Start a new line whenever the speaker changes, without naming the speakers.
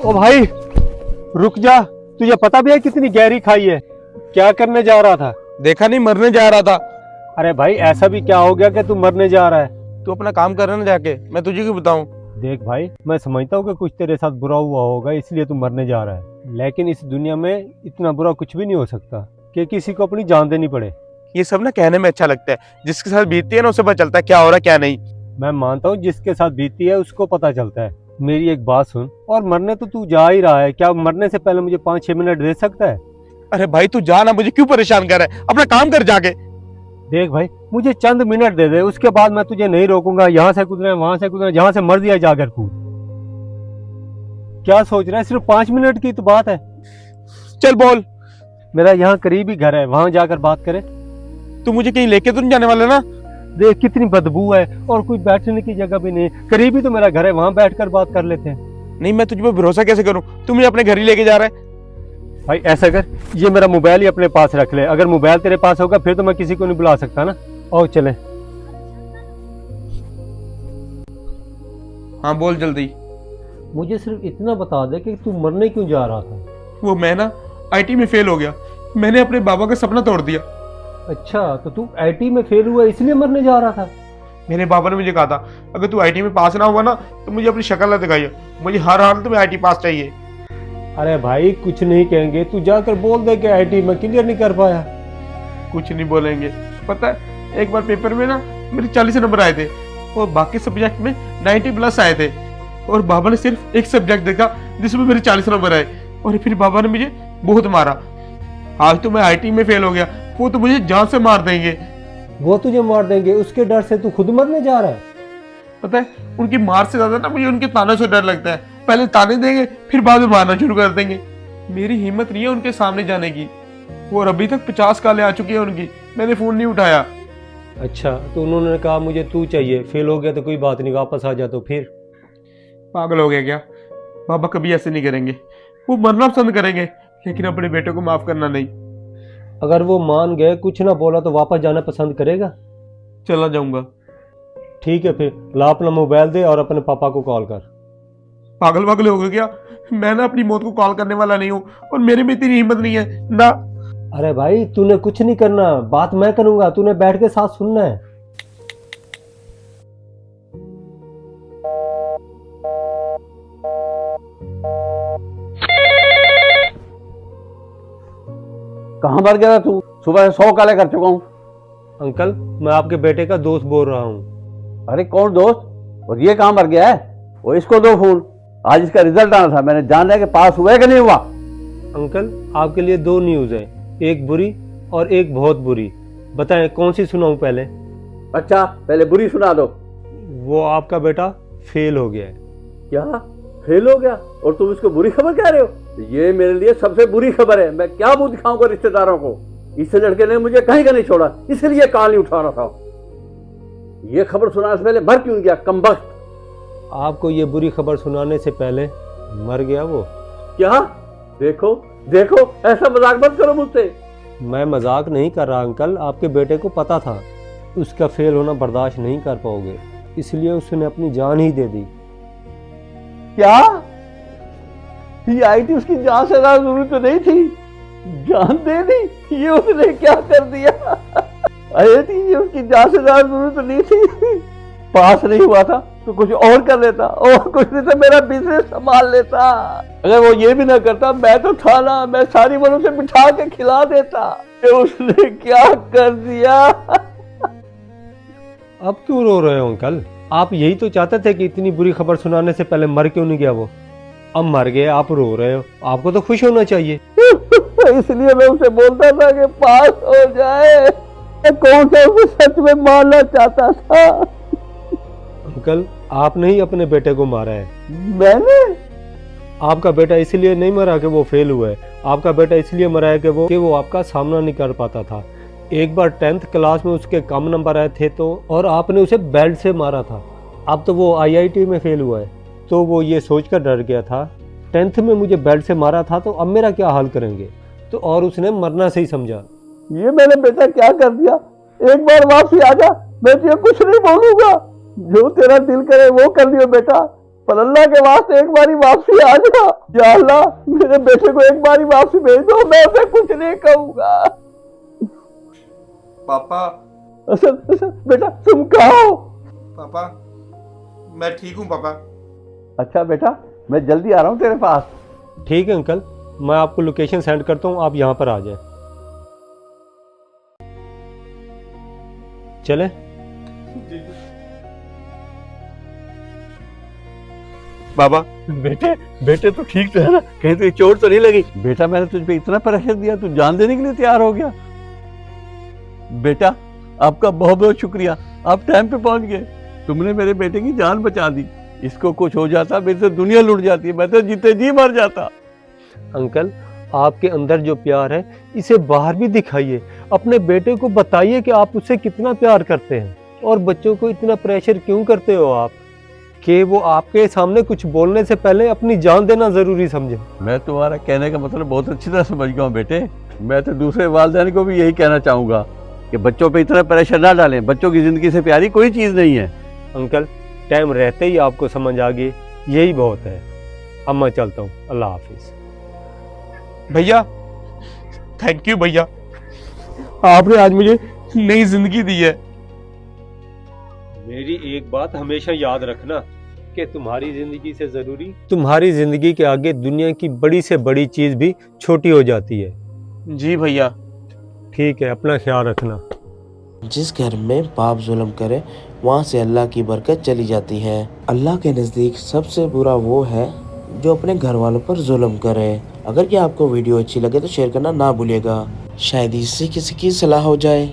ओ भाई रुक जा, तुझे पता भी है कितनी गहरी खाई है? क्या करने जा रहा था?
देखा नहीं, मरने जा रहा था।
अरे भाई ऐसा भी क्या हो गया कि तू मरने जा रहा है?
तू अपना काम कर रहा ना जाके, मैं तुझे क्यों बताऊं।
देख भाई, मैं समझता हूँ कि कुछ तेरे साथ बुरा हुआ होगा इसलिए तू मरने जा रहा है, लेकिन इस दुनिया में इतना बुरा कुछ भी नहीं हो सकता कि किसी को अपनी जान देनी पड़े।
ये सब ना कहने में अच्छा लगता है, जिसके साथ बीतती है ना उसे पता चलता है क्या हो रहा है क्या नहीं।
मैं मानता हूँ जिसके साथ बीती है उसको पता चलता है। मेरी एक बात सुन, और मरने तो तू जा ही रहा है, क्या मरने से पहले मुझे 5-6 मिनट दे सकता है?
अरे भाई तू जा ना, मुझे क्यों परेशान कर रहा है, अपना काम कर जाके।
देख भाई, मुझे चंद मिनट दे दे, उसके बाद मैं तुझे नहीं रोकूंगा। यहाँ से कूदना है, वहां से कूदना है, जहां से मर्जी है जाकर कूद। क्या सोच रहा है? सिर्फ 5 मिनट की तो बात है।
चल बोल।
मेरा यहाँ करीब ही घर है, वहां जाकर बात करें।
तू मुझे कहीं लेके तो नहीं जाने वाला ना?
देख कितनी बदबू है और कोई बैठने की जगह भी नहीं। करीब ही तो मेरा घर है, वहां बैठकर बात कर लेते हैं।
नहीं, मैं तुझ पे भरोसा कैसे करूं, तू मुझे अपने घर ही लेके जा रहा है।
भाई ऐसा कर, ये मेरा मोबाइल ही अपने पास रख ले। अगर मोबाइल तेरे पास होगा फिर तो मैं किसी को नहीं बुला सकता ना। और चले।
हाँ बोल जल्दी।
मुझे सिर्फ इतना बता दे कि तू मरने क्यों जा रहा था?
वो मैं ना आईटी में फेल हो गया, मैंने अपने बाबा का सपना तोड़ दिया।
अच्छा, तो तू आईटी में फेल हुआ इसलिए मरने जा रहा था?
मेरे बाबा ने मुझे कहा था अगर तू आईटी में पास ना हुआ ना तो मुझे अपनी शक्ल ना दिखाइए, मुझे हर हालत में आईटी पास चाहिए।
अरे भाई कुछ नहीं कहेंगे, तू जाकर बोल दे कि आईटी में क्लियर नहीं कर पाया।
कुछ नहीं बोलेंगे। पता है एक बार पेपर में ना मेरे 40 नंबर आए थे और बाकी सब्जेक्ट में 90 प्लस आए थे, और बाबा ने सिर्फ एक सब्जेक्ट देखा जिसमें मेरे 40 नंबर आए, और फिर बाबा ने मुझे बहुत मारा। आज तो मैं आईटी में फेल हो गया, वो तो मुझे जान से मार देंगे।
वो तुझे मार देंगे, उसके डर से तू खुद मरने जा रहा है?
पता है उनकी मार से ज्यादा ना मुझे उनके ताने से डर लगता है। पहले ताने देंगे फिर बाद में मारना शुरू कर देंगे। मेरी हिम्मत नहीं है उनके सामने जाने की, और अभी तक 50 कॉलें आ चुकी है उनकी, मैंने फोन नहीं उठाया।
अच्छा, तो उन्होंने कहा मुझे तू चाहिए, फेल हो गया तो कोई बात नहीं, वापस आ जा। तो फिर
पागल हो गया क्या? बाबा कभी ऐसे नहीं करेंगे, वो मरना पसंद करेंगे लेकिन अपने बेटे को माफ करना नहीं।
अगर वो मान गए, कुछ ना बोला, तो वापस जाना पसंद करेगा?
चला जाऊंगा।
ठीक है, फिर ला अपना मोबाइल दे और अपने पापा को कॉल कर।
पागल पागल हो गया क्या? मैं ना अपनी मौत को कॉल करने वाला नहीं हूँ, और मेरे में इतनी हिम्मत नहीं है ना।
अरे भाई तूने कुछ नहीं करना, बात मैं करूंगा, तूने बैठ के साथ सुनना है।
कहाँ मर गया था तू? सुबह से 100 काले कर चुका हूँ।
अंकल, मैं आपके बेटे का दोस्त बोल रहा हूँ।
अरे कौन दोस्त? और ये कहाँ मर गया है? वो इसको दो फोन, आज इसका रिजल्ट आना था, मैंने जानना है कि पास हुआ है कि नहीं हुआ।
अंकल, आपके लिए 2 न्यूज़ है, एक बुरी और एक बहुत बुरी। बताएं कौन सी सुनाऊं पहले?
अच्छा पहले बुरी सुना दो।
वो आपका बेटा फेल हो गया है।
क्या फेल हो गया? और तुम इसको बुरी खबर कह रहे हो? ये मेरे लिए सबसे बुरी खबर है। मैं क्या मुंह दिखाऊंगा रिश्तेदारों को? इससे लड़के ने मुझे कहीं का नहीं छोड़ा, इसलिए कॉल नहीं उठा रहा था। ये खबर सुनाने से पहले मर क्यों गया कमबख्त?
आपको ये बुरी खबर सुनाने से पहले मर गया वो।
क्या? देखो देखो, ऐसा मजाक मत करो मुझसे।
मैं मजाक नहीं कर रहा अंकल, आपके बेटे को पता था उसका फेल होना बर्दाश्त नहीं कर पाओगे, इसलिए उसने अपनी जान ही दे दी।
क्या? ये आईटी उसकी जान से ज्यादा जरूरी तो नहीं थी? जान दे दी? ये उसने क्या कर दिया? आईटी ये उसकी जान से ज्यादा जरूरी तो नहीं थी। पास नहीं हुआ था तो कुछ और कर लेता, और कुछ नहीं तो मेरा बिजनेस संभाल लेता। अगर वो ये भी ना करता, मैं तो थाना मैं सारी बलों से बिठा के खिला देता। उसने क्या कर दिया?
अब क्यों रो रहे हो अंकल? आप यही तो चाहते थे कि इतनी बुरी खबर सुनाने से पहले मर क्यों नहीं गया वो? अब मर गए, आप रो रहे हो, आपको तो खुश होना चाहिए।
इसलिए मैं उसे बोलता था कि पास हो जाए। कौन सा उसे सच में मारना चाहता था?
अंकल, आपने ही अपने बेटे को मारा है।
मैंने?
आपका बेटा इसलिए नहीं मरा कि वो फेल हुआ है, आपका बेटा इसलिए मरा है कि वो आपका सामना नहीं कर पाता था। एक बार 10th क्लास में उसके कम नंबर आए थे तो, और आपने उसे बेल्ट से मारा था। अब तो वो आईआईटी में फेल हुआ है, तो वो ये सोचकर डर गया था 10th में मुझे बेल्ट से मारा था तो अब मेरा क्या हाल करेंगे, तो और उसने मरना सही समझा।
ये मैंने बेटा क्या कर दिया? एक बार वापसी आ जा, मैं तुझे कुछ नहीं बोलूंगा। जो तेरा दिल करे वो कर लियो बेटा। पर अल्लाह के वास्ते एक बारी वापसी आ जा। या अल्लाह, मेरे बेटे को एक बारी वापसी भेज दो, मैं उसे कुछ नहीं कहूंगा।
पापा।
असल बेटा तुम कहाँ हो?
पापा मैं ठीक हूँ पापा।
अच्छा बेटा, मैं जल्दी आ रहा हूँ तेरे पास।
ठीक है अंकल, मैं आपको लोकेशन सेंड करता हूँ, आप यहाँ पर आ जाए। चले?
बाबा
बेटे बेटे तो ठीक तो है ना? कहीं तो चोट तो नहीं लगी? बेटा मैंने तुझ पे इतना प्रेशर दिया, तू जान देने के लिए तैयार हो गया। बेटा आपका बहुत बहुत शुक्रिया, आप टाइम पे पहुंच गए। तुमने मेरे बेटे की जान बचा दी। इसको कुछ हो जाता मेरी तो दुनिया लुट जाती, मैं तो जीते जी मर जाता।
अंकल, आपके अंदर जो प्यार है इसे बाहर भी दिखाइए। अपने बेटे को बताइए कि आप उससे कितना प्यार करते हैं। और बच्चों को इतना प्रेशर क्यों करते हो आप कि वो आपके सामने कुछ बोलने से पहले अपनी जान देना जरूरी समझे।
मैं तुम्हारा कहने का मतलब बहुत अच्छी तरह समझ गया हूँ बेटे। मैं तो दूसरे वालिदैन को भी यही कहना चाहूँगा कि बच्चों पे इतना प्रेशर ना डालें। बच्चों की ज़िंदगी से प्यारी कोई चीज़ नहीं है।
अंकल, टाइम रहते ही आपको समझ आ गई, यही बहुत है। अब मैं चलता हूँ, अल्लाह हाफिज।
भैया थैंक यू भैया, आपने आज मुझे नई जिंदगी दी है।
मेरी एक बात हमेशा याद रखना कि तुम्हारी जिंदगी से जरूरी तुम्हारी जिंदगी के आगे दुनिया की बड़ी से बड़ी चीज भी छोटी हो जाती है।
जी भैया।
ठीक है, अपना ख्याल रखना।
जिस घर में बाप जुल्म करे वहाँ से अल्लाह की बरकत चली जाती है। अल्लाह के नज़दीक सबसे बुरा वो है जो अपने घर वालों पर जुल्म करे। अगर ये आपको वीडियो अच्छी लगे तो शेयर करना ना भूलिएगा, शायद इससे किसी की सलाह हो जाए।